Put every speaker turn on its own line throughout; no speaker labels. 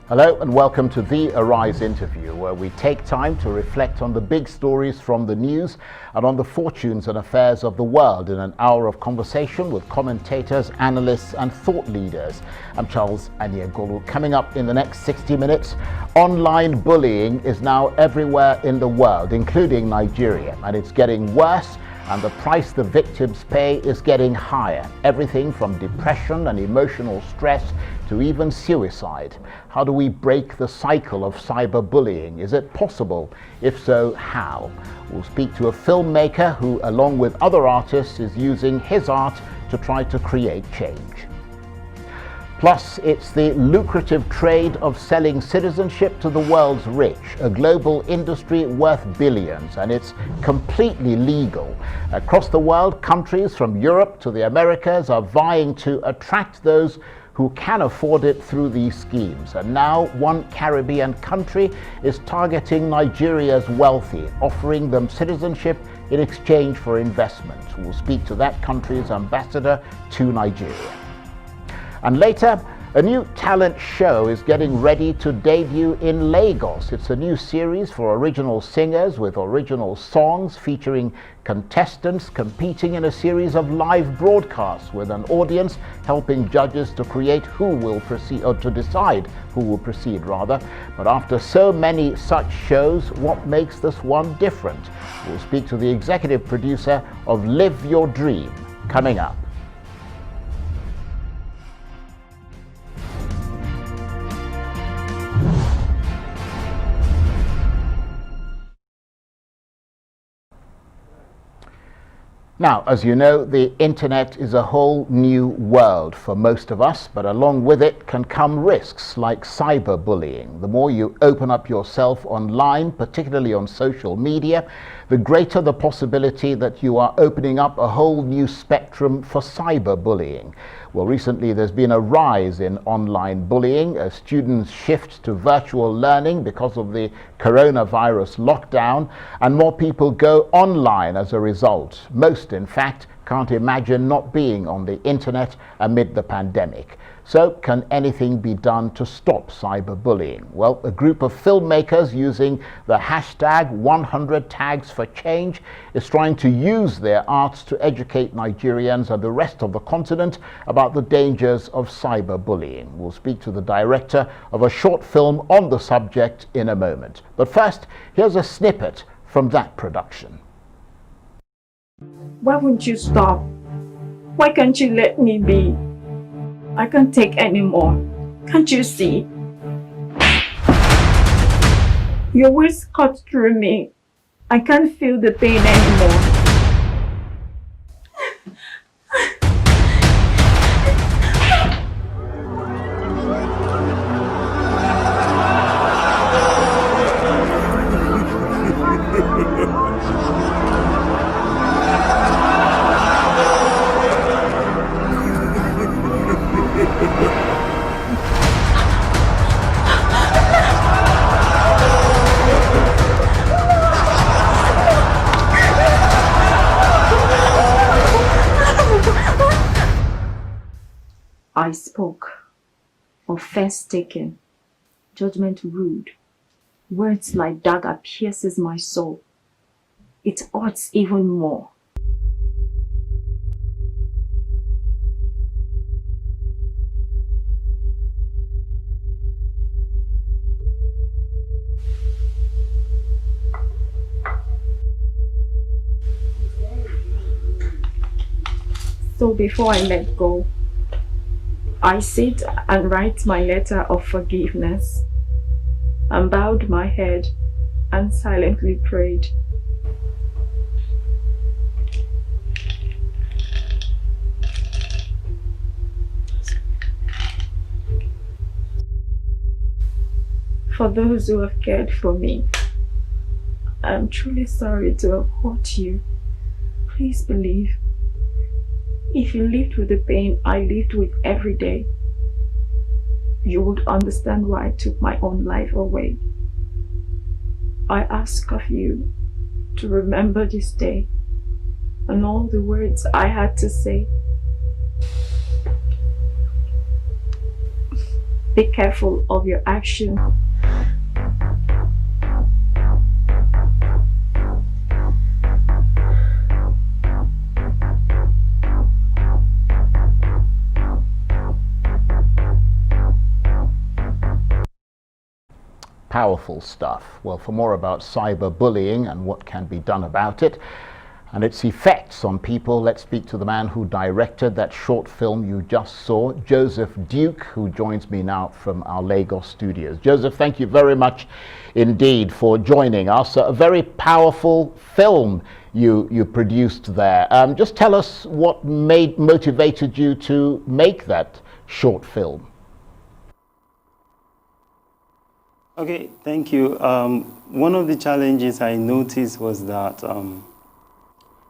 Hello and welcome to the Arise interview, where we take time to reflect on the big stories from the news and on the fortunes and affairs of the world in an hour of conversation with commentators, analysts and thought leaders. I'm Charles Aniagolu. Coming up in the next 60 minutes, online bullying is now everywhere in the world, including Nigeria, and it's getting worse. And the price the victims pay is getting higher. Everything from depression and emotional stress to even suicide. How do we break the cycle of cyberbullying? Is it possible? If so, how? We'll speak to a filmmaker who, along with other artists, is using his art to try to create change. Plus, it's the lucrative trade of selling citizenship to the world's rich, a global industry worth billions, and it's completely legal. Across the world, countries from Europe to the Americas are vying to attract those who can afford it through these schemes. And now one Caribbean country is targeting Nigeria's wealthy, offering them citizenship in exchange for investment. We'll speak to that country's ambassador to Nigeria. And later, a new talent show is getting ready to debut in Lagos. It's a new series for original singers with original songs featuring contestants competing in a series of live broadcasts with an audience helping judges to create who will proceed, or to decide who will proceed rather. But after so many such shows, what makes this one different? We'll speak to the executive producer of Live Your Dream coming up. Now, as you know, the internet is a whole new world for most of us, but along with it can come risks like cyberbullying. The more you open up yourself online, particularly on social media, the greater the possibility that you are opening up a whole new spectrum for cyberbullying. Well, recently there's been a rise in online bullying as students shift to virtual learning because of the coronavirus lockdown, and more people go online as a result. Most, in fact, can't imagine not being on the internet amid the pandemic. So, can anything be done to stop cyberbullying? Well, a group of filmmakers using the hashtag 100tagsforchange is trying to use their arts to educate Nigerians and the rest of the continent about the dangers of cyberbullying. We'll speak to the director of a short film on the subject in a moment. But first, here's a snippet from that production.
Why won't you stop? Why can't you let me be? I can't take anymore. Can't you see? Your words cut through me. I can't feel the pain anymore. I spoke, offense taken, judgment rude. Words like dagger pierces my soul. It hurts even more. So before I let go, I sit and write my letter of forgiveness, and bowed my head and silently prayed. For those who have cared for me, I'm truly sorry to have hurt you. Please believe, if you lived with the pain I lived with every day, you would understand why I took my own life away. I ask of you to remember this day and all the words I had to say. Be careful of your action.
Powerful stuff. Well, for more about cyberbullying and what can be done about it and its effects on people, let's speak to the man who directed that short film you just saw, Joseph Duke, who joins me now from our Lagos studios. Joseph, thank you very much indeed for joining us. A very powerful film you produced there. Just tell us what motivated you to make that short film.
Okay, thank you. One of the challenges I noticed was that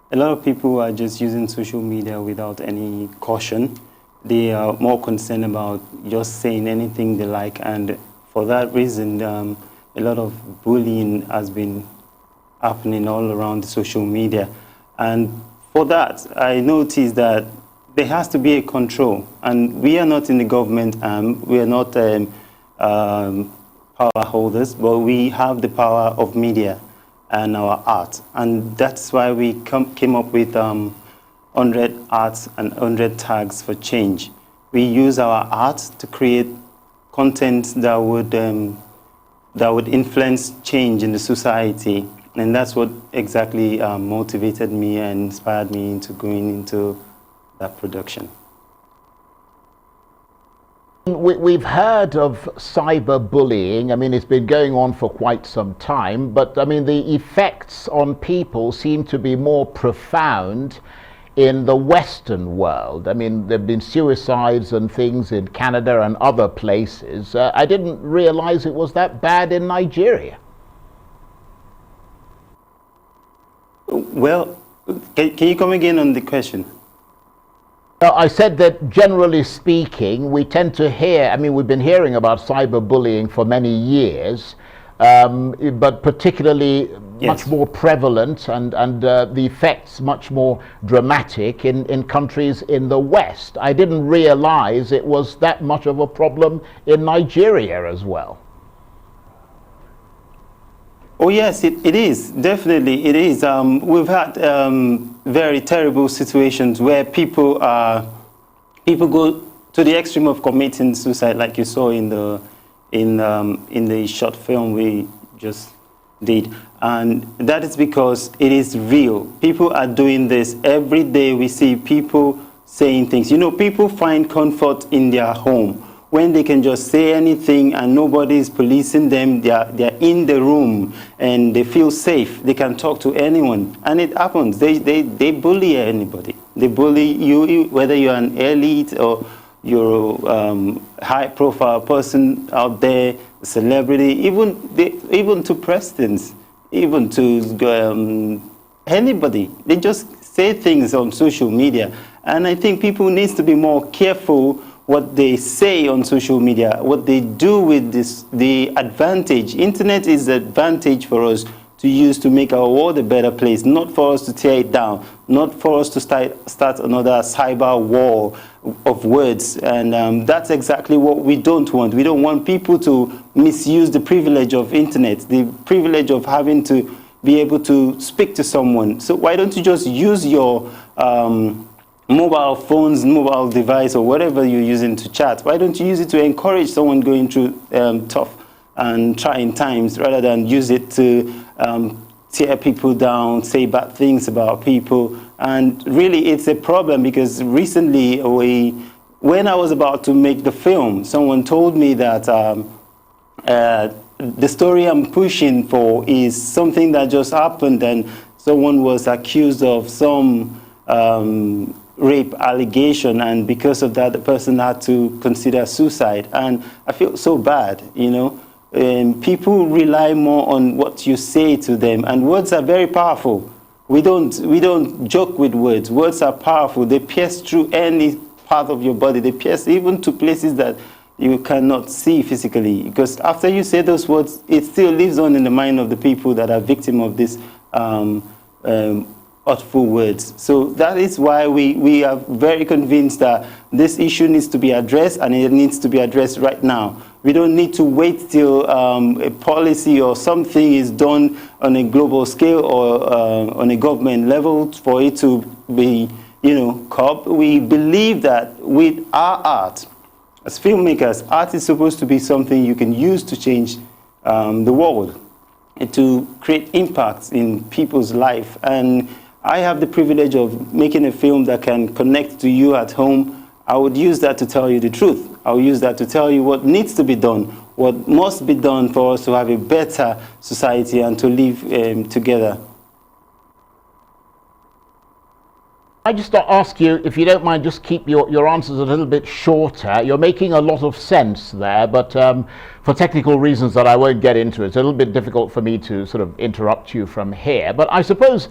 a lot of people are just using social media without any caution. They are more concerned about just saying anything they like, and for that reason, a lot of bullying has been happening all around social media. And for that, I noticed that there has to be a control, and we are not in the government, we are not power holders, but we have the power of media and our art. And that's why we came up with 100 arts and 100 tags for change. We use our art to create content that would influence change in the society. And that's what exactly motivated me and inspired me into going into that production.
We've heard of cyberbullying. I mean, it's been going on for quite some time, but I mean, the effects on people seem to be more profound in the Western world. I mean, there have been suicides and things in Canada and other places. I didn't realize it was that bad in Nigeria.
Well, can you come again on the question?
I said that generally speaking, we tend to hear, I mean, we've been hearing about cyberbullying for many years, but particularly much more prevalent and the effects much more dramatic in countries in the West. I didn't realize it was that much of a problem in Nigeria as well.
Oh yes, it is. Definitely it is. We've had very terrible situations where people go to the extreme of committing suicide, like you saw in the short film we just did. And that is because it is real. People are doing this every day. We see people saying things. You know, people find comfort in their home when they can just say anything and nobody is policing them. They're in the room and they feel safe. They can talk to anyone, and it happens. They bully anybody. They bully you, whether you're an elite or you're a high-profile person out there, a celebrity, even to presidents, even to anybody. They just say things on social media, and I think people need to be more careful what they say on social media, what they do with this, the advantage. Internet is the advantage for us to use to make our world a better place, not for us to tear it down, not for us to start another cyber war of words. And that's exactly what we don't want. We don't want people to misuse the privilege of internet, the privilege of having to be able to speak to someone. So why don't you just use your mobile phones, mobile device, or whatever you're using to chat? Why don't you use it to encourage someone going through tough and trying times, rather than use it to tear people down, say bad things about people? And really, it's a problem, because recently, when I was about to make the film, someone told me that the story I'm pushing for is something that just happened, and someone was accused of some rape allegation, and because of that the person had to consider suicide. And I feel so bad, you know. People rely more on what you say to them, and words are very powerful. We don't joke with words. Words are powerful. They pierce through any part of your body. They pierce even to places that you cannot see physically, because after you say those words, it still lives on in the mind of the people that are victim of this hurtful words. So that is why we are very convinced that this issue needs to be addressed, and it needs to be addressed right now. We don't need to wait till a policy or something is done on a global scale or on a government level for it to be, curbed. We believe that with our art, as filmmakers, art is supposed to be something you can use to change the world, and to create impacts in people's life. And I have the privilege of making a film that can connect to you at home. I would use that to tell you the truth. I will use that to tell you what needs to be done, what must be done for us to have a better society and to live together.
I just ask you, if you don't mind, just keep your answers a little bit shorter. You're making a lot of sense there, but for technical reasons that I won't get into, it's a little bit difficult for me to sort of interrupt you from here. But I suppose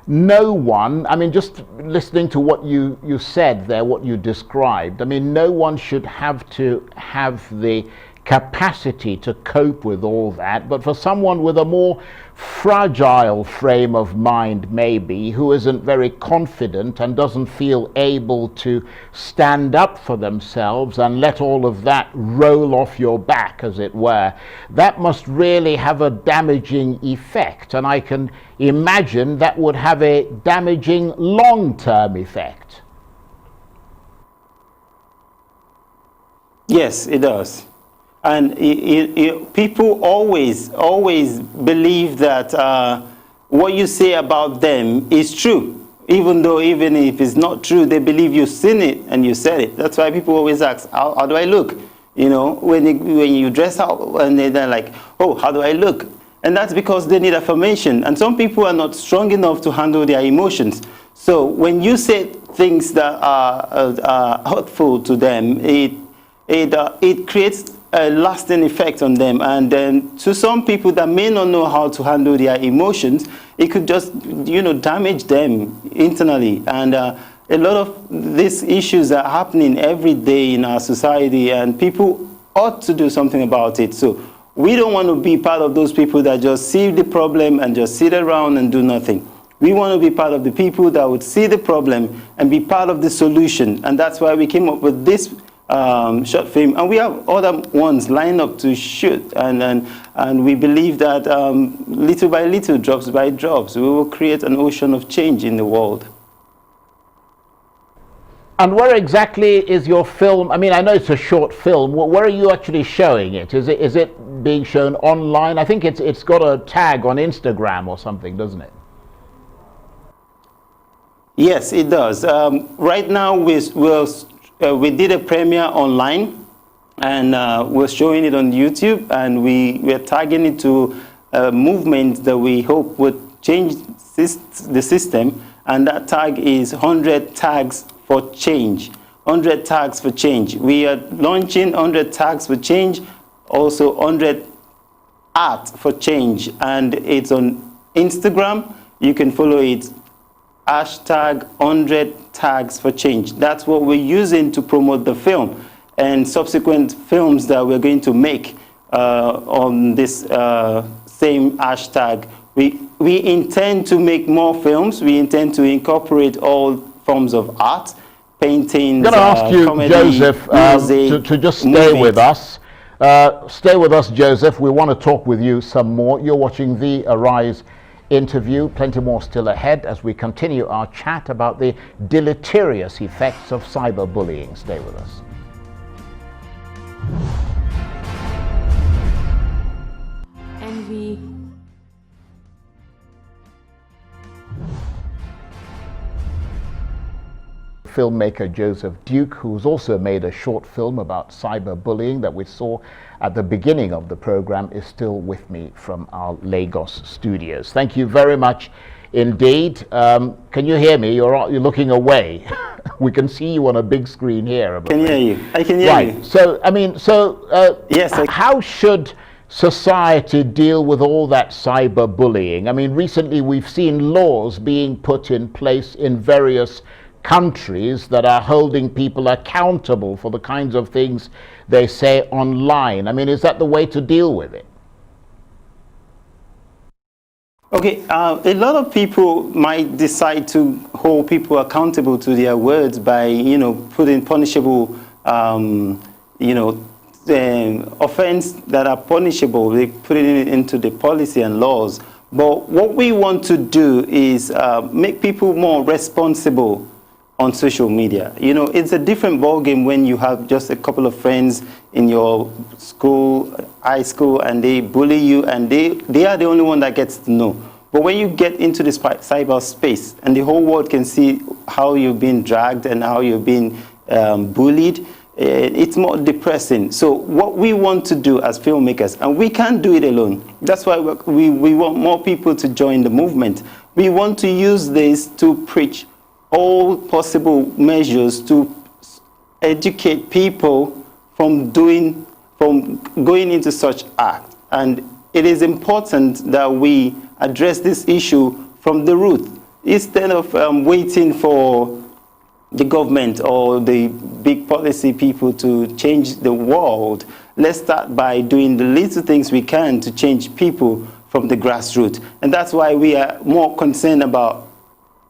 no one, I mean, just listening to what you said there, what you described, I mean, no one should have to have the capacity to cope with all that, but for someone with a more fragile frame of mind, maybe, who isn't very confident and doesn't feel able to stand up for themselves and let all of that roll off your back, as it were, that must really have a damaging effect. And I can imagine that would have a damaging long-term effect.
Yes, it does. And people always believe that what you say about them is true, even if it's not true. They believe you've seen it and you said it. That's why people always ask, how do I look? When you dress up, and they're like, oh, how do I look? And that's because they need affirmation. And some people are not strong enough to handle their emotions. So when you say things that are hurtful to them, it creates a lasting effect on them. And then to some people that may not know how to handle their emotions, it could just damage them internally. And a lot of these issues are happening every day in our society, and people ought to do something about it. So we don't want to be part of those people that just see the problem and just sit around and do nothing. We want to be part of the people that would see the problem and be part of the solution. And that's why we came up with this short film, and we have other ones lined up to shoot, and we believe that little by little, drops by drops, we will create an ocean of change in the world.
And where exactly is your film? I mean, I know it's a short film. Where are you actually showing it? Is it being shown online? I think it's got a tag on Instagram or something, doesn't it?
Yes, it does. Right now, we did a premiere online, and we're showing it on YouTube, and we're tagging it to a movement that we hope would change the system, and that tag is 100 tags for change. 100 tags for change. We are launching 100 tags for change, also 100 art for change, and it's on Instagram. You can follow it, hashtag 100 tags for change. That's what we're using to promote the film and subsequent films that we're going to make on this same hashtag. We intend to make more films. We intend to incorporate all forms of art, paintings,
I'm going to ask you,
comedy,
Joseph,
music,
to just stay with us. Stay with us, Joseph. We want to talk with you some more. You're watching The Arise interview. Plenty more still ahead as we continue our chat about the deleterious effects of cyberbullying. Stay with us.
And we
filmmaker Joseph Duke, who's also made a short film about cyberbullying that we saw at the beginning of the program, is still with me from our Lagos studios. Thank you very much indeed. Can you hear me? You're looking away. We can see you on a big screen here.
I can hear you. I can hear you.
So, I mean,
yes.
How should society deal with all that cyberbullying? I mean, recently we've seen laws being put in place in various countries that are holding people accountable for the kinds of things they say online. I mean, is that the way to deal with it?
Okay, a lot of people might decide to hold people accountable to their words by, putting punishable, offense that are punishable. They put it into the policy and laws. But what we want to do is make people more responsible on social media. It's a different ballgame when you have just a couple of friends in your school, high school, and they bully you, and they are the only one that gets to know. But when you get into this cyber space and the whole world can see how you've been dragged and how you've been bullied, it's more depressing. So what we want to do as filmmakers, and we can't do it alone. That's why we want more people to join the movement. We want to use this to preach all possible measures to educate people from going into such act. And it is important that we address this issue from the root, instead of waiting for the government or the big policy people to change the world. Let's start by doing the little things we can to change people from the grassroots. And that's why we are more concerned about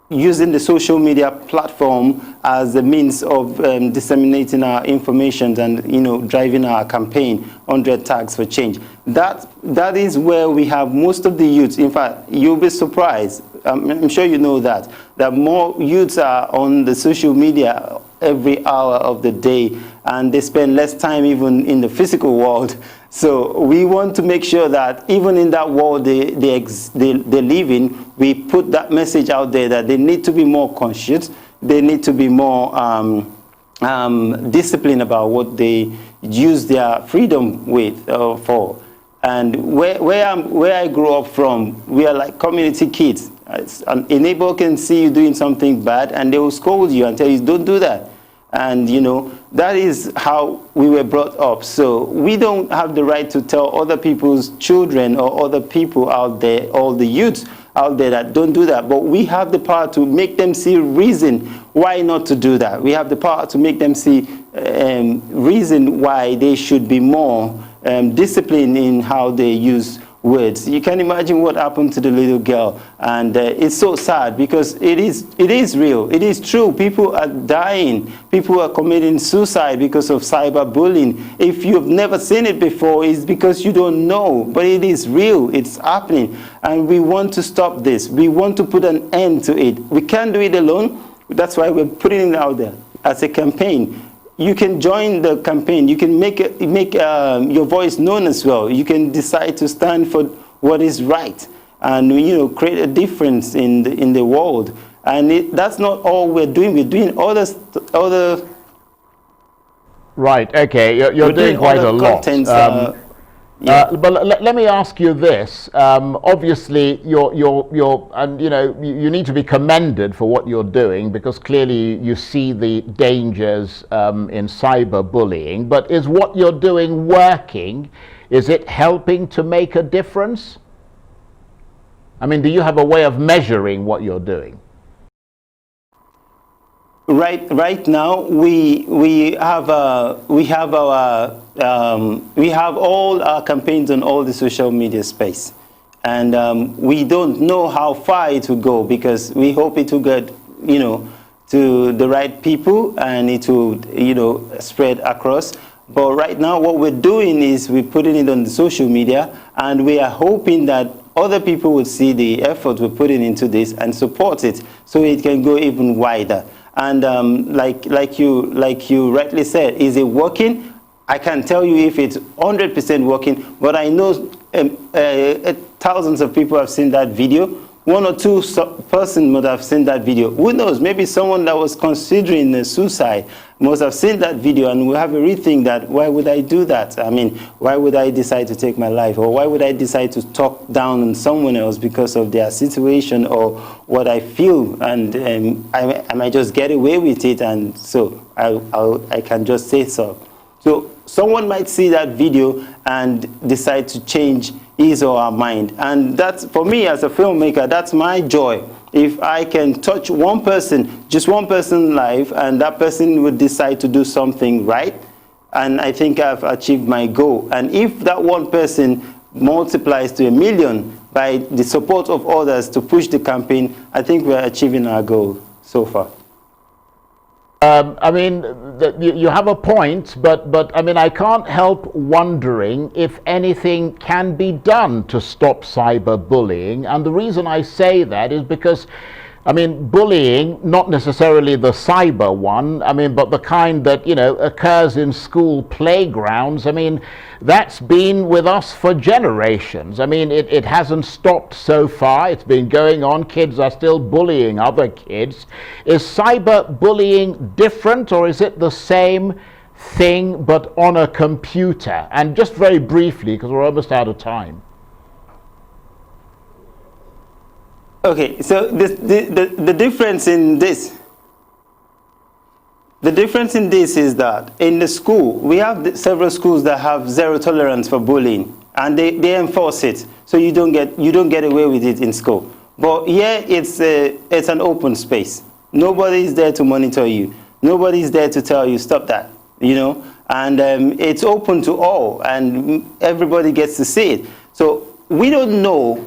using the social media platform as a means of disseminating our information and driving our campaign 100 tags for change. That is where we have most of the youths. In fact, you'll be surprised. I'm sure you know that more youths are on the social media every hour of the day, and they spend less time even in the physical world. So we want to make sure that even in that world they live in, we put that message out there that they need to be more conscious, they need to be more disciplined about what they use their freedom with for. And where I grew up from, we are like community kids. A neighbor can see you doing something bad and they will scold you and tell you, don't do that. And that is how we were brought up. So we don't have the right to tell other people's children or other people out there, all the youths out there, that don't do that. But we have the power to make them see reason why not to do that. We have the power to make them see reason why they should be more disciplined in how they use words. You can imagine what happened to the little girl, and it's so sad because it is real. It is true. People are dying. People are committing suicide because of cyberbullying. If you've never seen it before, it's because you don't know, but it is real. It's happening, and we want to stop this. We want to put an end to it. We can't do it alone. That's why we're putting it out there as a campaign. You can join the campaign. You can make your voice known as well. You can decide to stand for what is right, and create a difference in the world. And that's not all we're doing. We're doing other.
Right. Okay. You're doing quite a lot.
Yeah.
But let me ask you this. Obviously, you need to be commended for what you're doing, because clearly you see the dangers in cyberbullying. But is what you're doing working? Is it helping to make a difference? I mean, do you have a way of measuring what you're doing?
Right now, we have all our campaigns on all the social media space, and we don't know how far it will go, because we hope it will get to the right people and it will spread across. But right now, what we're doing is we're putting it on the social media, and we are hoping that other people will see the effort we're putting into this and support it, so it can go even wider. And like you rightly said, is it working? I can't tell you if it's 100% working, but I know thousands of people have seen that video. One or two person must have seen that video. Who knows? Maybe someone that was considering suicide must have seen that video and will have a rethink that, why would I do that? I mean, why would I decide to take my life? Or why would I decide to talk down on someone else because of their situation or what I feel? And I might just get away with it, and so I can just say so. So someone might see that video and decide to change his or her mind. And that's, for me as a filmmaker, that's my joy. If I can touch one person, just one person's life, and that person would decide to do something right, and I think I've achieved my goal. And if that one person multiplies to 1 million, by the support of others to push the campaign, I think we are achieving our goal so far.
I mean, you have a point, but I mean, I can't help wondering if anything can be done to stop cyberbullying. And the reason I say that is because, I mean, bullying, not necessarily the cyber one, I mean, but the kind that, you know, occurs in school playgrounds, I mean, that's been with us for generations. I mean, it hasn't stopped so far. It's been going on. Kids are still bullying other kids. Is cyberbullying different, or is it the same thing but on a computer? And just very briefly, because we're almost out of time.
Okay, so the difference in this, is that in the school, we have several schools that have zero tolerance for bullying, and they enforce it, so you don't get away with it in school. But here it's an open space. Nobody is there to monitor you. Nobody is there to tell you stop that, you know. And it's open to all, and everybody gets to see it. So we don't know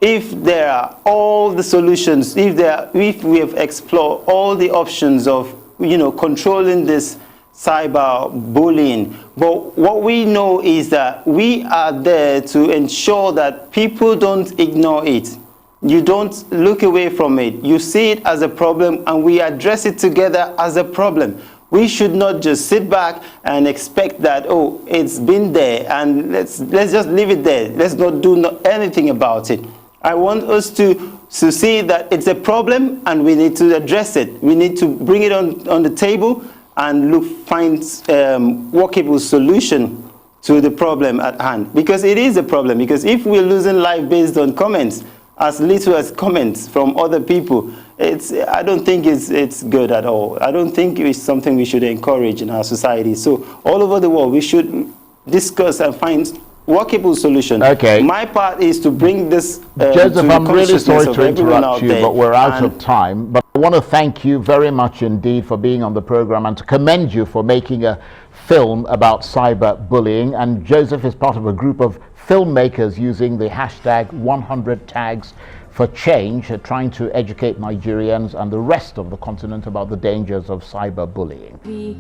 if there are all the solutions, if we have explored all the options of, you know, controlling this cyber bullying. But what we know is that we are there to ensure that people don't ignore it. You don't look away from it. You see it as a problem, and we address it together as a problem. We should not just sit back and expect that, oh, it's been there, and let's just leave it there. Let's not do anything about it. I want us to see that it's a problem, and we need to address it. We need to bring it on the table and find workable solution to the problem at hand. Because it is a problem. Because if we're losing life based on comments, as little as comments from other people, I don't think it's good at all. I don't think it's something we should encourage in our society. So all over the world, we should discuss and find workable solution.
Okay.
My part is to bring this
Joseph, I'm really sorry to interrupt you, but we're out
of
of time. But I want to thank you very much indeed for being on the program, and to commend you for making a film about cyberbullying. And Joseph is part of a group of filmmakers using the hashtag 100 tags for change, trying to educate Nigerians and the rest of the continent about the dangers of cyberbullying.
We